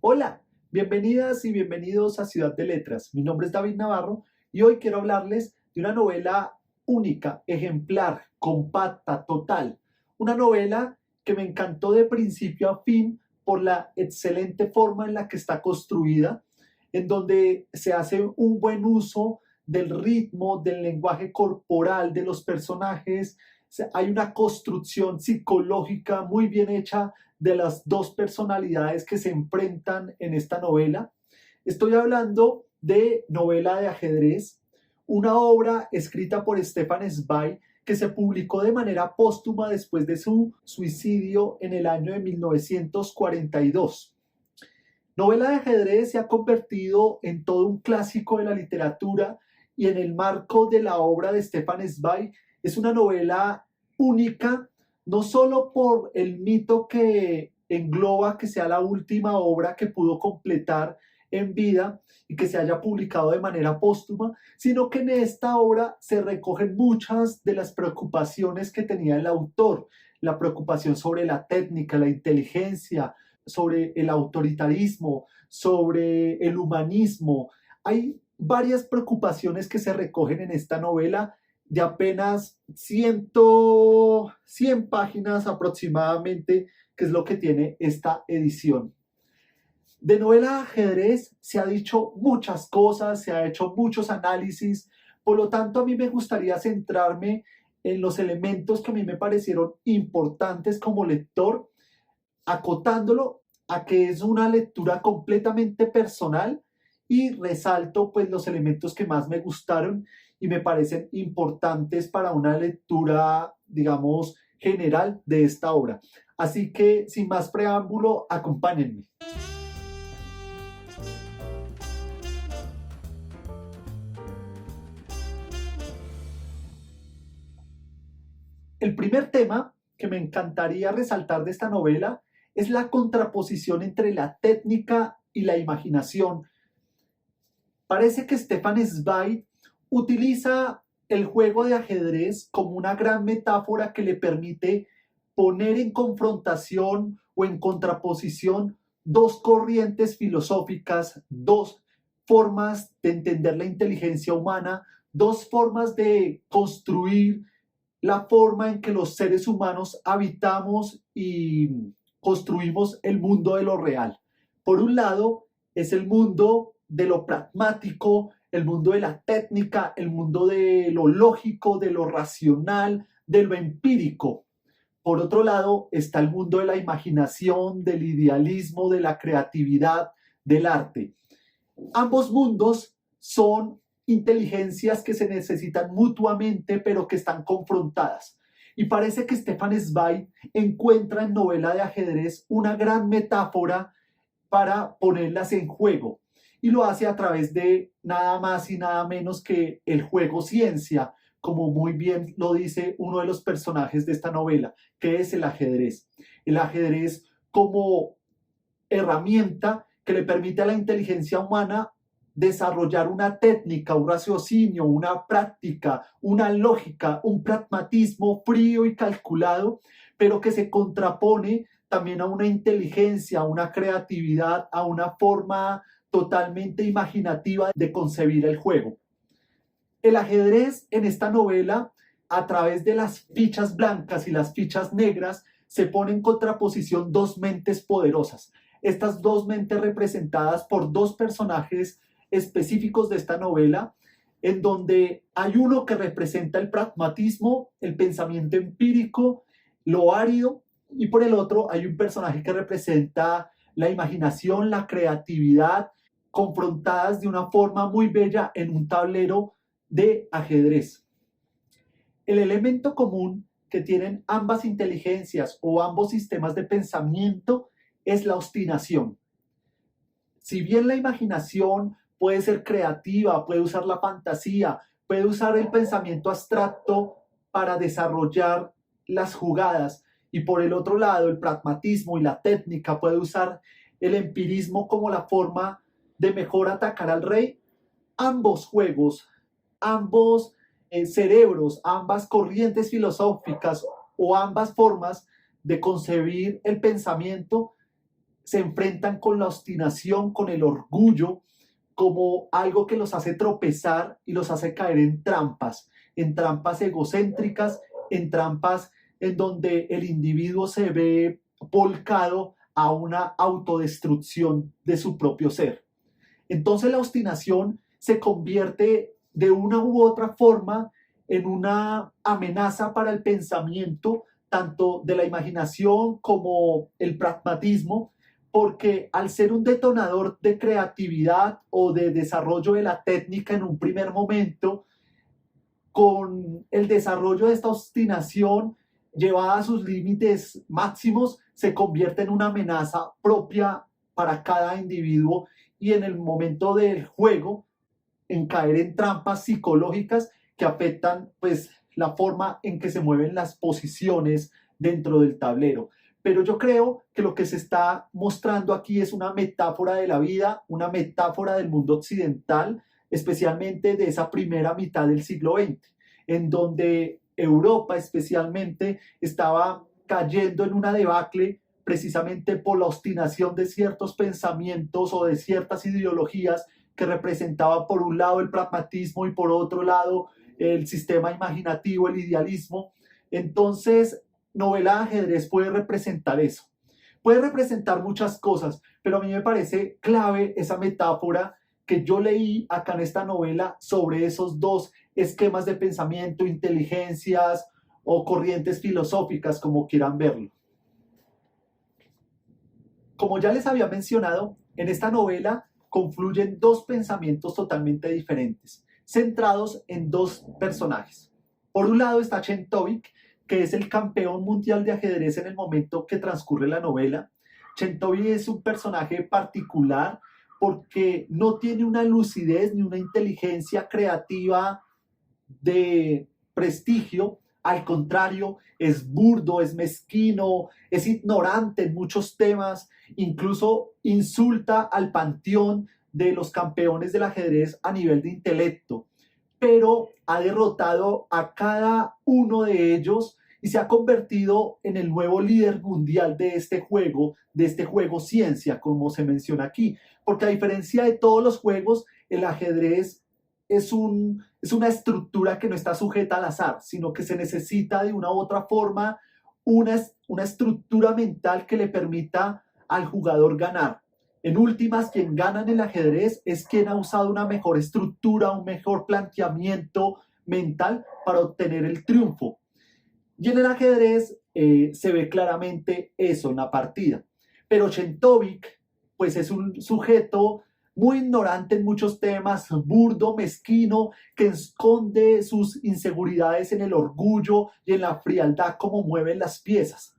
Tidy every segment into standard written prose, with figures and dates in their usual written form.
Hola, bienvenidas y bienvenidos a Ciudad de Letras. Mi nombre es David Navarro y hoy quiero hablarles de una novela única, ejemplar, compacta, total. Una novela que me encantó de principio a fin por la excelente forma en la que está construida, en donde se hace un buen uso del ritmo, del lenguaje corporal de los personajes. Hay una construcción psicológica muy bien hecha de las dos personalidades que se enfrentan en esta novela. Estoy hablando de Novela de ajedrez, una obra escrita por Stefan Zweig que se publicó de manera póstuma después de su suicidio en el año de 1942. Novela de ajedrez se ha convertido en todo un clásico de la literatura y en el marco de la obra de Stefan Zweig es una novela única, no solo por el mito que engloba que sea la última obra que pudo completar en vida y que se haya publicado de manera póstuma, sino que en esta obra se recogen muchas de las preocupaciones que tenía el autor, la preocupación sobre la técnica, la inteligencia, sobre el autoritarismo, sobre el humanismo. Hay varias preocupaciones que se recogen en esta novela de apenas 100 páginas aproximadamente, que es lo que tiene esta edición. De novela de ajedrez se ha dicho muchas cosas, se ha hecho muchos análisis, por lo tanto a mí me gustaría centrarme en los elementos que a mí me parecieron importantes como lector, acotándolo a que es una lectura completamente personal y resalto pues los elementos que más me gustaron y me parecen importantes para una lectura, digamos, general de esta obra. Así que, sin más preámbulo, acompáñenme. El primer tema que me encantaría resaltar de esta novela es la contraposición entre la técnica y la imaginación. Parece que Stefan Zweig utiliza el juego de ajedrez como una gran metáfora que le permite poner en confrontación o en contraposición dos corrientes filosóficas, dos formas de entender la inteligencia humana, dos formas de construir la forma en que los seres humanos habitamos y construimos el mundo de lo real. Por un lado, es el mundo de lo pragmático, el mundo de la técnica, el mundo de lo lógico, de lo racional, de lo empírico. Por otro lado, está el mundo de la imaginación, del idealismo, de la creatividad, del arte. Ambos mundos son inteligencias que se necesitan mutuamente, pero que están confrontadas. Y parece que Stefan Zweig encuentra en Novela de ajedrez una gran metáfora para ponerlas en juego. Y lo hace a través de nada más y nada menos que el juego ciencia, como muy bien lo dice uno de los personajes de esta novela, que es el ajedrez. El ajedrez como herramienta que le permite a la inteligencia humana desarrollar una técnica, un raciocinio, una práctica, una lógica, un pragmatismo frío y calculado, pero que se contrapone también a una inteligencia, a una creatividad, a una forma totalmente imaginativa de concebir el juego. El ajedrez en esta novela, a través de las fichas blancas y las fichas negras, se pone en contraposición dos mentes poderosas. Estas dos mentes representadas por dos personajes específicos de esta novela, en donde hay uno que representa el pragmatismo, el pensamiento empírico, lo árido, y por el otro hay un personaje que representa la imaginación, la creatividad, confrontadas de una forma muy bella en un tablero de ajedrez. El elemento común que tienen ambas inteligencias o ambos sistemas de pensamiento es la obstinación. Si bien la imaginación puede ser creativa, puede usar la fantasía, puede usar el pensamiento abstracto para desarrollar las jugadas, y por el otro lado el pragmatismo y la técnica puede usar el empirismo como la forma de mejor atacar al rey, ambos juegos, ambos cerebros, ambas corrientes filosóficas o ambas formas de concebir el pensamiento se enfrentan con la obstinación, con el orgullo, como algo que los hace tropezar y los hace caer en trampas egocéntricas, en trampas en donde el individuo se ve volcado a una autodestrucción de su propio ser. Entonces la obstinación se convierte de una u otra forma en una amenaza para el pensamiento, tanto de la imaginación como el pragmatismo, porque al ser un detonador de creatividad o de desarrollo de la técnica en un primer momento, con el desarrollo de esta obstinación llevada a sus límites máximos, se convierte en una amenaza propia para cada individuo y en el momento del juego, en caer en trampas psicológicas que afectan pues la forma en que se mueven las posiciones dentro del tablero. Pero yo creo que lo que se está mostrando aquí es una metáfora de la vida, una metáfora del mundo occidental, especialmente de esa primera mitad del siglo XX, en donde Europa especialmente estaba cayendo en una debacle precisamente por la obstinación de ciertos pensamientos o de ciertas ideologías que representaba por un lado el pragmatismo y por otro lado el sistema imaginativo, el idealismo. Entonces, novela de ajedrez puede representar eso. Puede representar muchas cosas, pero a mí me parece clave esa metáfora que yo leí acá en esta novela sobre esos dos esquemas de pensamiento, inteligencias o corrientes filosóficas, como quieran verlo. Como ya les había mencionado, en esta novela confluyen dos pensamientos totalmente diferentes, centrados en dos personajes. Por un lado está Chentovic, que es el campeón mundial de ajedrez en el momento que transcurre la novela. Chentovic es un personaje particular porque no tiene una lucidez ni una inteligencia creativa de prestigio. Al contrario, es burdo, es mezquino, es ignorante en muchos temas, incluso insulta al panteón de los campeones del ajedrez a nivel de intelecto, pero ha derrotado a cada uno de ellos y se ha convertido en el nuevo líder mundial de este juego ciencia, como se menciona aquí, porque a diferencia de todos los juegos, el ajedrez es una estructura que no está sujeta al azar, sino que se necesita de una u otra forma una estructura mental que le permita al jugador ganar. En últimas, quien gana en el ajedrez es quien ha usado una mejor estructura, un mejor planteamiento mental para obtener el triunfo. Y en el ajedrez se ve claramente eso en la partida. Pero Chentovic, pues es un sujeto muy ignorante en muchos temas, burdo, mezquino, que esconde sus inseguridades en el orgullo y en la frialdad como mueven las piezas.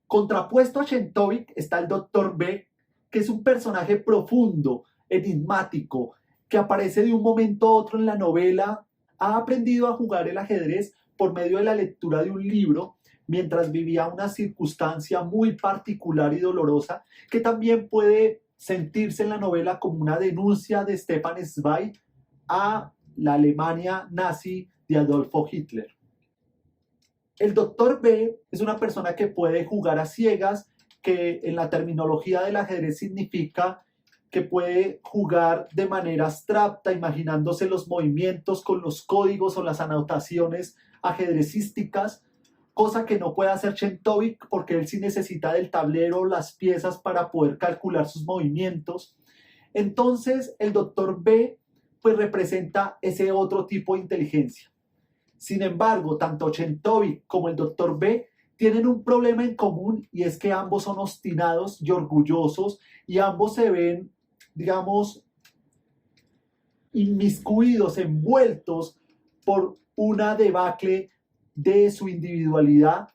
Contrapuesto a Chentovic está el Dr. B, que es un personaje profundo, enigmático, que aparece de un momento a otro en la novela. Ha aprendido a jugar el ajedrez por medio de la lectura de un libro mientras vivía una circunstancia muy particular y dolorosa que también puede sentirse en la novela como una denuncia de Stefan Zweig a la Alemania nazi de Adolfo Hitler. El Dr. B es una persona que puede jugar a ciegas, que en la terminología del ajedrez significa que puede jugar de manera abstracta, imaginándose los movimientos con los códigos o las anotaciones ajedrecísticas, cosa que no puede hacer Chentovic porque él sí necesita del tablero, las piezas para poder calcular sus movimientos. Entonces el Dr. B pues representa ese otro tipo de inteligencia. Sin embargo, tanto Chentovic como el Dr. B tienen un problema en común y es que ambos son obstinados y orgullosos y ambos se ven, digamos, inmiscuidos, envueltos por una debacle de su individualidad,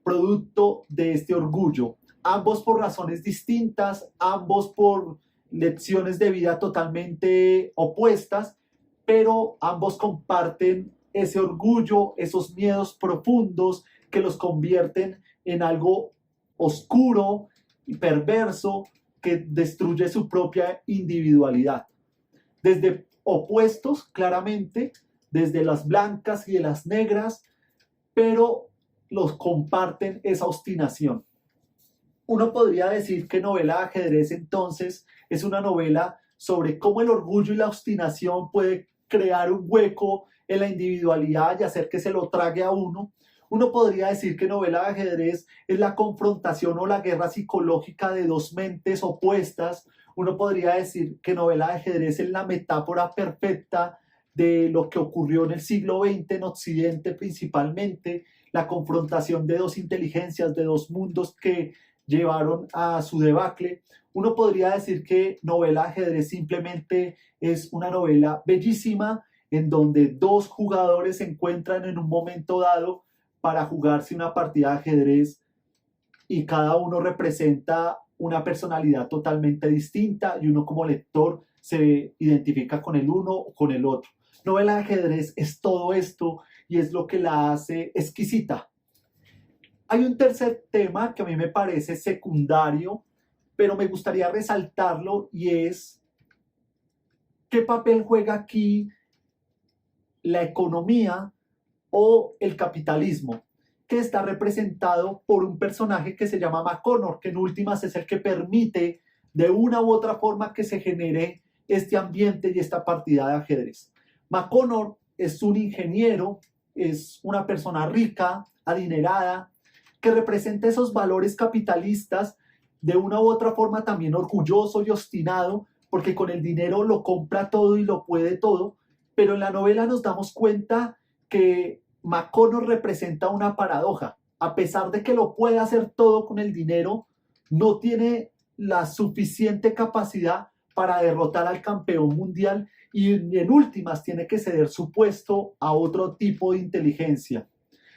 producto de este orgullo. Ambos por razones distintas, ambos por lecciones de vida totalmente opuestas, pero ambos comparten ese orgullo, esos miedos profundos que los convierten en algo oscuro y perverso que destruye su propia individualidad. Desde opuestos, claramente, desde las blancas y de las negras, pero los comparten esa obstinación. Uno podría decir que novela de ajedrez entonces es una novela sobre cómo el orgullo y la obstinación puede crear un hueco en la individualidad y hacer que se lo trague a uno. Uno podría decir que novela de ajedrez es la confrontación o la guerra psicológica de dos mentes opuestas. Uno podría decir que novela de ajedrez es la metáfora perfecta de lo que ocurrió en el siglo XX en Occidente principalmente, la confrontación de dos inteligencias, de dos mundos que llevaron a su debacle. Uno podría decir que novela de ajedrez simplemente es una novela bellísima en donde dos jugadores se encuentran en un momento dado para jugarse una partida de ajedrez y cada uno representa una personalidad totalmente distinta y uno como lector se identifica con el uno o con el otro. Novela de ajedrez es todo esto y es lo que la hace exquisita. Hay un tercer tema que a mí me parece secundario, pero me gustaría resaltarlo y es qué papel juega aquí la economía o el capitalismo, que está representado por un personaje que se llama McConnor, que en últimas es el que permite de una u otra forma que se genere este ambiente y esta partida de ajedrez. McConnor es un ingeniero, es una persona rica, adinerada, que representa esos valores capitalistas, de una u otra forma también orgulloso y obstinado, porque con el dinero lo compra todo y lo puede todo, pero en la novela nos damos cuenta que McConnor representa una paradoja. A pesar de que lo puede hacer todo con el dinero, no tiene la suficiente capacidad para derrotar al campeón mundial y en últimas tiene que ceder su puesto a otro tipo de inteligencia.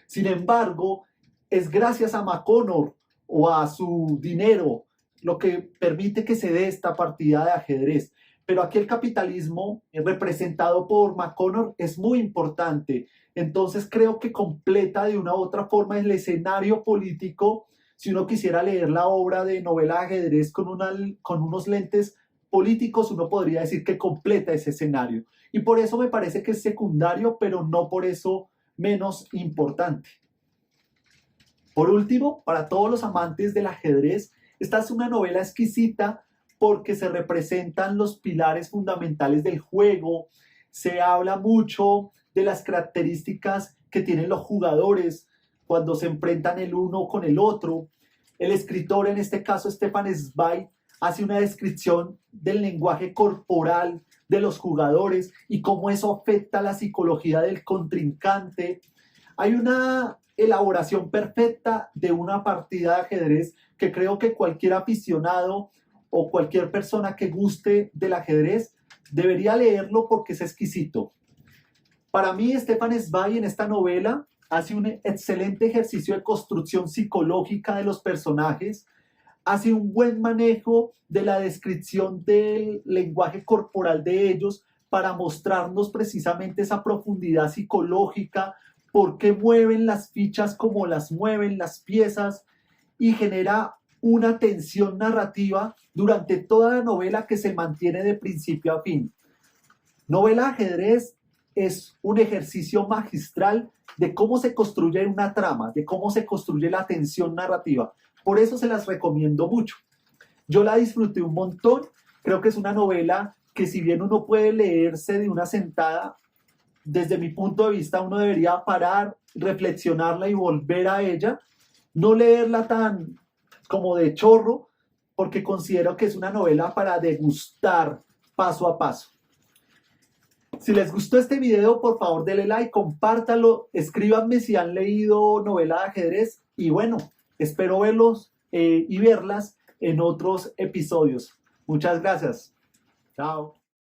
Sin embargo, es gracias a McConnor o a su dinero lo que permite que se dé esta partida de ajedrez. Pero aquí el capitalismo representado por McConnor es muy importante. Entonces creo que completa de una u otra forma el escenario político. Si uno quisiera leer la obra de novela de ajedrez con unos lentes políticos, uno podría decir que completa ese escenario. Y por eso me parece que es secundario, pero no por eso menos importante. Por último, para todos los amantes del ajedrez, esta es una novela exquisita porque se representan los pilares fundamentales del juego, se habla mucho de las características que tienen los jugadores cuando se enfrentan el uno con el otro. El escritor, en este caso Stefan Zweig, hace una descripción del lenguaje corporal de los jugadores y cómo eso afecta la psicología del contrincante. Hay una elaboración perfecta de una partida de ajedrez que creo que cualquier aficionado o cualquier persona que guste del ajedrez debería leerlo porque es exquisito. Para mí, Stefan Zweig en esta novela hace un excelente ejercicio de construcción psicológica de los personajes, hace un buen manejo de la descripción del lenguaje corporal de ellos para mostrarnos precisamente esa profundidad psicológica, por qué mueven las fichas como las mueven las piezas, y genera una tensión narrativa durante toda la novela que se mantiene de principio a fin. Novela de ajedrez es un ejercicio magistral de cómo se construye una trama, de cómo se construye la tensión narrativa. Por eso se las recomiendo mucho. Yo la disfruté un montón. Creo que es una novela que, si bien uno puede leerse de una sentada, desde mi punto de vista uno debería parar, reflexionarla y volver a ella. No leerla tan como de chorro, porque considero que es una novela para degustar paso a paso. Si les gustó este video, por favor denle like, compártalo, escríbanme si han leído novela de ajedrez y bueno, espero verlos y verlas en otros episodios. Muchas gracias. Chao.